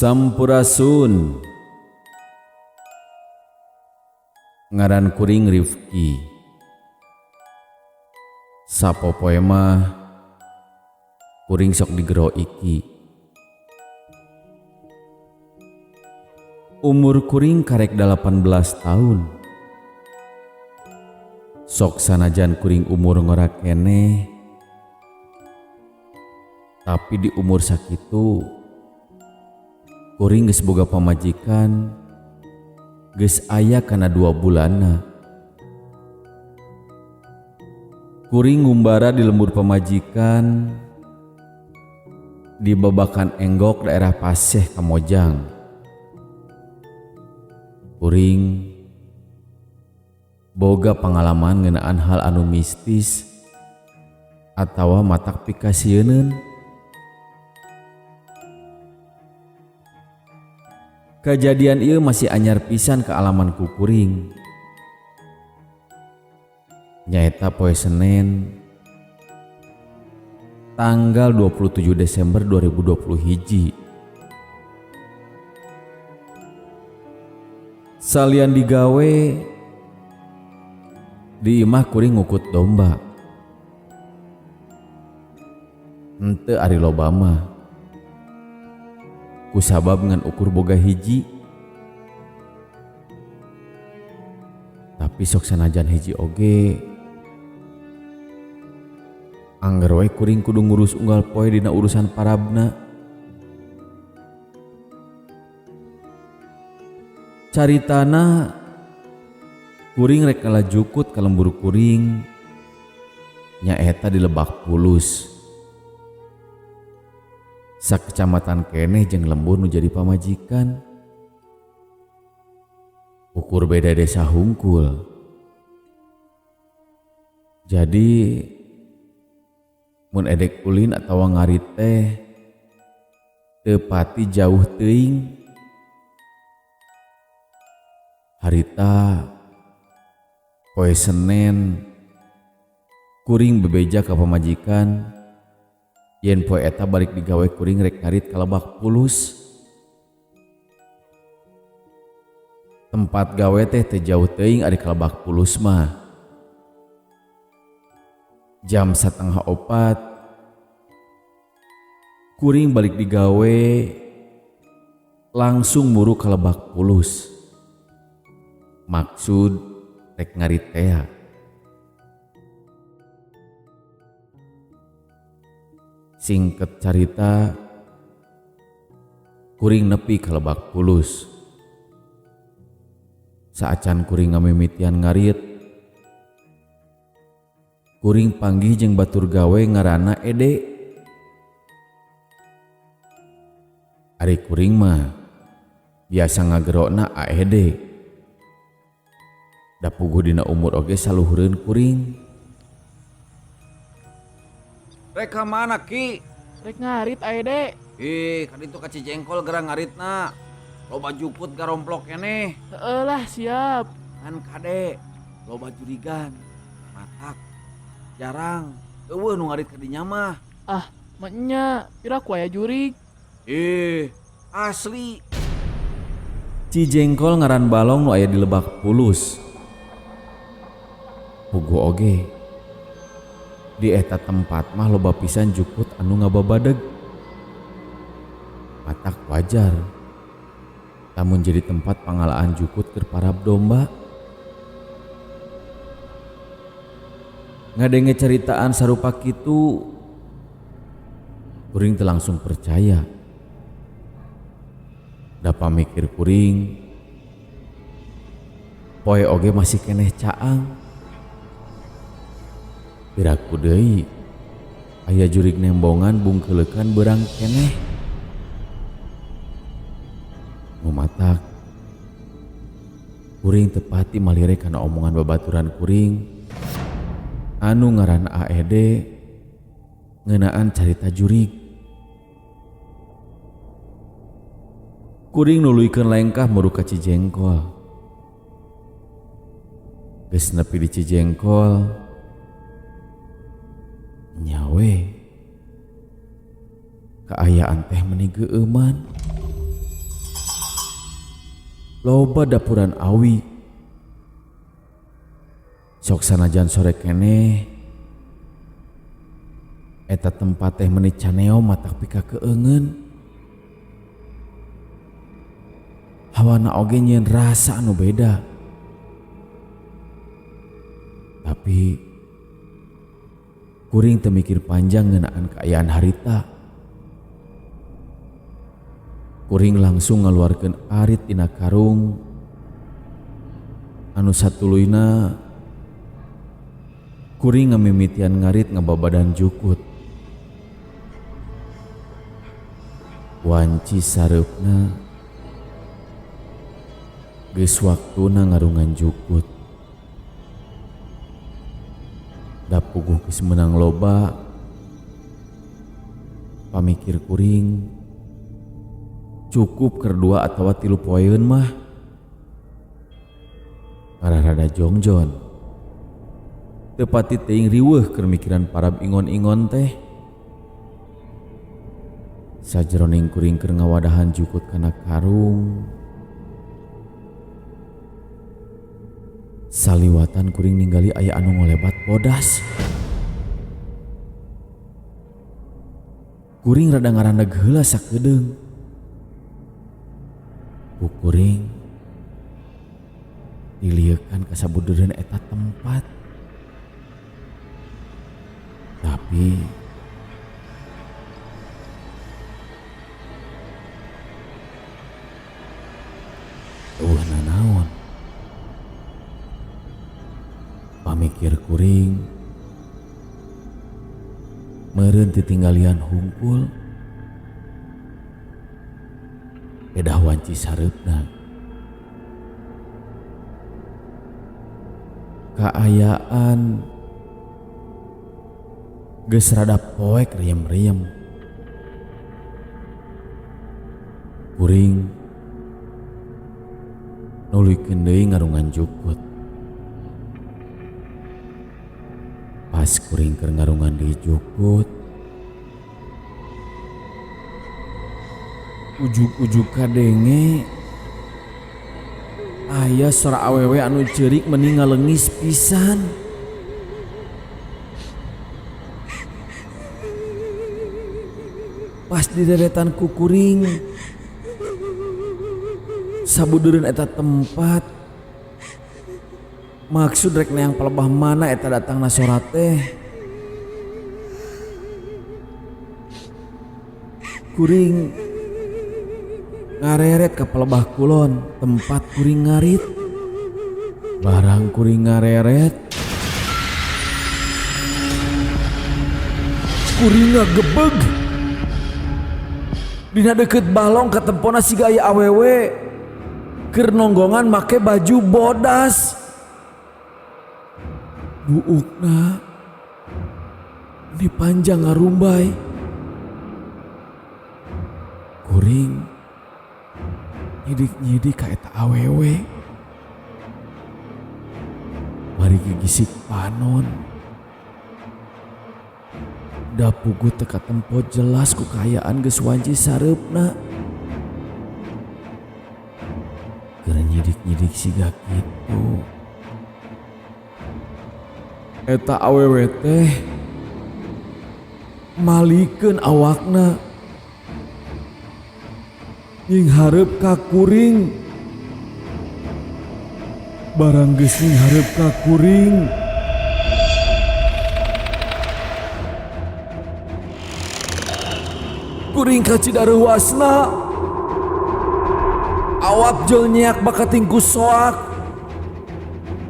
Sampurasun. Ngaran kuring Rifki. Sapopoe mah kuring sok digero iki. Umur kuring karek 18 tahun. Sok sanajan kuring umur ngora keneh, tapi di umur sakitu kuring geus boga pamajikan, geus aya kana 2 bulanna. Kuring ngumbara di lembur pamajikan di Babakan Enggok daerah Paseh Kamojang. Kuring boga pengalaman ngeunaan hal anu mistis atawa matak pikasieun. Kejadian ieu masih anyar pisan ke alaman ku kuring. Nyaeta poe Senin tanggal 27 Desember 2021. Salian digawe di imah kuring ngukut domba. Henteu ari loba mah. Kusabab ngan ukur boga hiji. Tapi sok sanajan hiji oge, angger wae kuring kudu ngurus unggal poe dina urusan parabna. Caritana kuring rek ngalajukut ka lembur kuring nyaeta di Lebak Bulus. Sakecamatan keneh jeung lembur nu jadi pamajikan. Ukur beda desa hungkul. Jadi mun edek ulin atawa ngarit teh teu pati jauh teuing. Harita poe Senen kuring bebeja ka pamajikan yen poe eta balik digawe kuring rek ngarit ka Lebak Bulus. Tempat gawe teh teu jauh teuing ari ka Lebak Bulus mah. Jam 3:30 kuring balik digawe langsung muru ka Lebak Bulus. Maksud rek ngarit teh. Singket carita, kuring nepi ka Lebak Bulus. Saacan kuring ngamimitian ngarit, kuring panggih jeung batur gawe ngaranna Ede. Ari kuring mah biasa ngagerona Aede. Da puguh dina umur oge saluhureun kuring. Rek ka mana Ki? Rek ngarit Aede. Ka ditu ka Cijengkol gerang ngaritna. Loba juput garomplok keneh. Heueuh lah siap. Kan kade loba jurigan. Matak jarang. Eueuh nu ngarit ka dinya mah. Ah, manya pira ku aya jurig. Asli. Cijengkol ngaran balong nu aya di Lebak Bulus. Puguh oge di eta tempat mah loba pisan jukut anu ngababadeg. Matak wajar lamun jadi tempat pangalaan jukut keur parab domba. Ngadenge caritaan sarupa kitu kuring teu langsung percaya. Da pamikir kuring poe oge masih keneh caang. Piraku deui aya jurig nembongan bungkeulekan beurang keneh. Nu matak kuring teu pati malire kana omongan babaturan kuring anu ngaran Aede ngeunaan carita jurig. Kuring nuluykeun lengkah meuru ka Cijengkol. Geus nepi di Cijengkol nyawe kaayaan teh meuni geueuman. loba dapuran awi. Sok sanajan sore keneh eta tempat teh meuni caneo matak pika keungeun. Hawana oge nyieun rasa anu beda. Tapi kuring teu mikir panjang ngeunaan kaayaan harita. Kuring langsung ngaluarkeun arit tina karung anu satuluyna kuring ngamimitian ngarit ngababadan jukut. Wanci sareupna geus waktuna ngarungan jukut. Da puguh geus meunang loba, pamikir kuring cukup keur 2 atawa 3 poeun mah rada jongjon. Teu pati teuing riweuh keur mikiran parab ingon-ingon teh. Sajroning kuring keur ngawadahan jukut kana karung, saliwatan kuring ningali aya anu ngolebat bodas. Kuring rada ngarandeg heula sakedeung. Ku kuring diliekan ka sabudeureun eta tempat. Tapi nanaon. Pamikir kuring meureun titinggalian hungkul bedah wanci sareupna. Kaayaan geus rada poek riem-riem. Kuring nuluykeun deui ngarungan jukut. Pas kuring keur ngarungan deui jukut, ujug-ujug kadenge aya sora awewe anu ceurik meni ngaleungis pisan. Pas dideretan ku kuring sabudeureun eta tempat, maksud rek neang palebah mana eta datangna sora teh. Kuring ngareret ka palebah kulon tempat kuring ngarit. Barang kuring ngareret, kuring ngagebeg dina deket balong katempona siga aya awewe keur nonggongan make baju bodas. Buukna dipanjang ngarumbay. Kuring nyidik-nyidik ka eta awewe. Mari gigisik panon. Da puguh teka tempo jelas ku kaayaan geus wanci sareupna. Keur nyidik-nyidik siga kitu. Eta awewe teh malikeun awakna nyinghareup ka kuring. Barang geus nyinghareup ka kuring, kuring kacidareuwasna awak jol nyeak bakat tingku soak.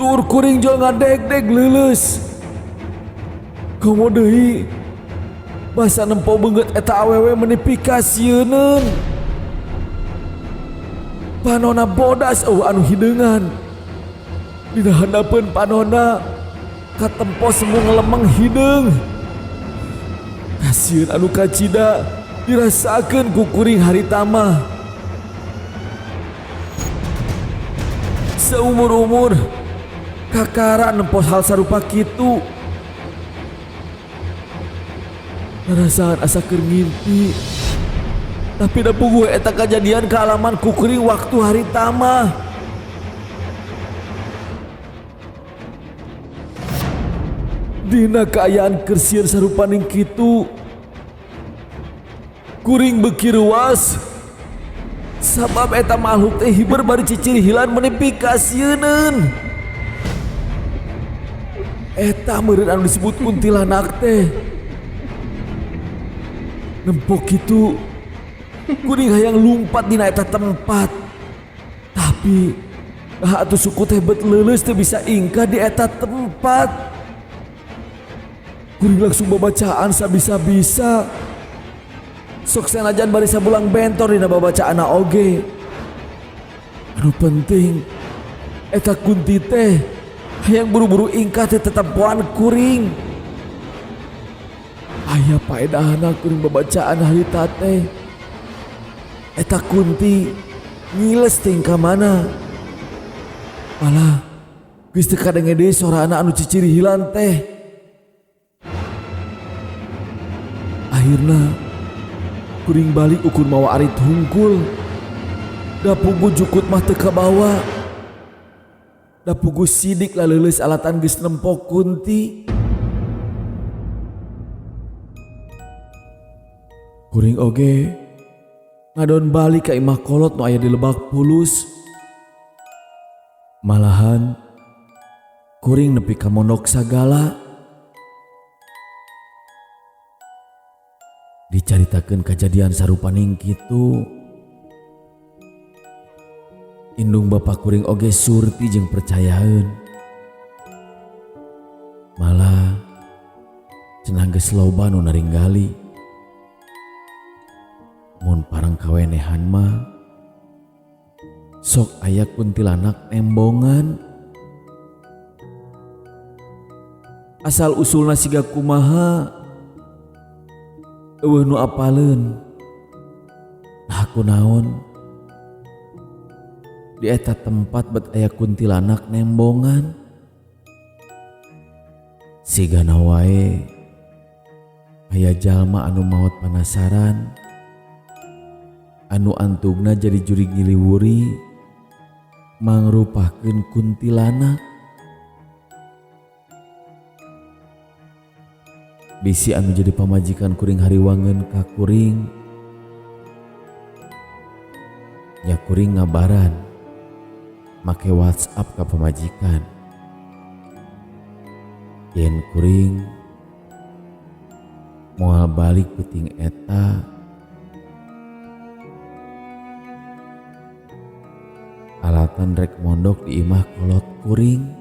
Tur kuring jol ngadeg-deg leuleus. Komo deui basa nempo beungeut eta awewe meuni pikasieun. Panona bodas anu hideungan. Dina handapeun panona katempo semu ngelemeng hideung. Kasieun anu kacida dirasakeun ku kuring harita mah. Seumur-umur kakara nempos hal sarupa kitu. Ngarasahan asa keur ngimpi Tapi da puguh eta kejadian ke alaman ku kuring waktu hari tama. Dina kaayaan kersieun sarupaning kitu, kuring beuki ruas sabab eta makhluk teh hiber bari ciciri hilan menepi ka sieuneun. Eta meureun anu disebut kuntilanak teh. Nempok kitu kuring hayang lumpat dina eta tempat. Tapi atuh suku teh bet leuleus teu bisa ingkah di eta tempat. Kuring langsung babacaan sabisa-bisa. Sok sanajan bari sabulang bentor dina babacaanna oge. Anu penting eta kunti teh hayang buru-buru ingkah teh tetempoan kuring. Aya paedahna kuring babacaan harita teh. Eta kunti ngiles ting ka mana. Malah geus teu kadenge deui sorana anu ciciri hilan teh. Akhirna kuring balik ukur mawa arit hungkul. Da pugu jukut mah teu kabawa. Da pugu sidik laleuleus alatan geus nempok kunti. Kuring oge ngadon balik ka imah kolot nu aya di Lebak Bulus. Malahan kuring nepi ka mondok sagala. Dicaritakeun kejadian sarupaning kitu. Indung bapak kuring oge surti jeung percayaeun. Malah cenah geus loba nu naringgali. Mun parang kawenehan mah sok aya kuntilanak embongan. Asal usulna siga kumaha eueuh nu apaleun. Nah kunaon di eta tempat bet aya kuntilanak nembongan. Sigana wae aya jalma anu maot panasaran, anu antugna jadi juri ngiliwuri mangrupakeun kuntilanak. Bisi anu jadi pamajikan kuring hariwangeun ka kuring. Nya kuring ngabaran make WhatsApp ka pamajikan. Yen kuring moal balik peuting eta alatan rek mondok di imah kolot kuring.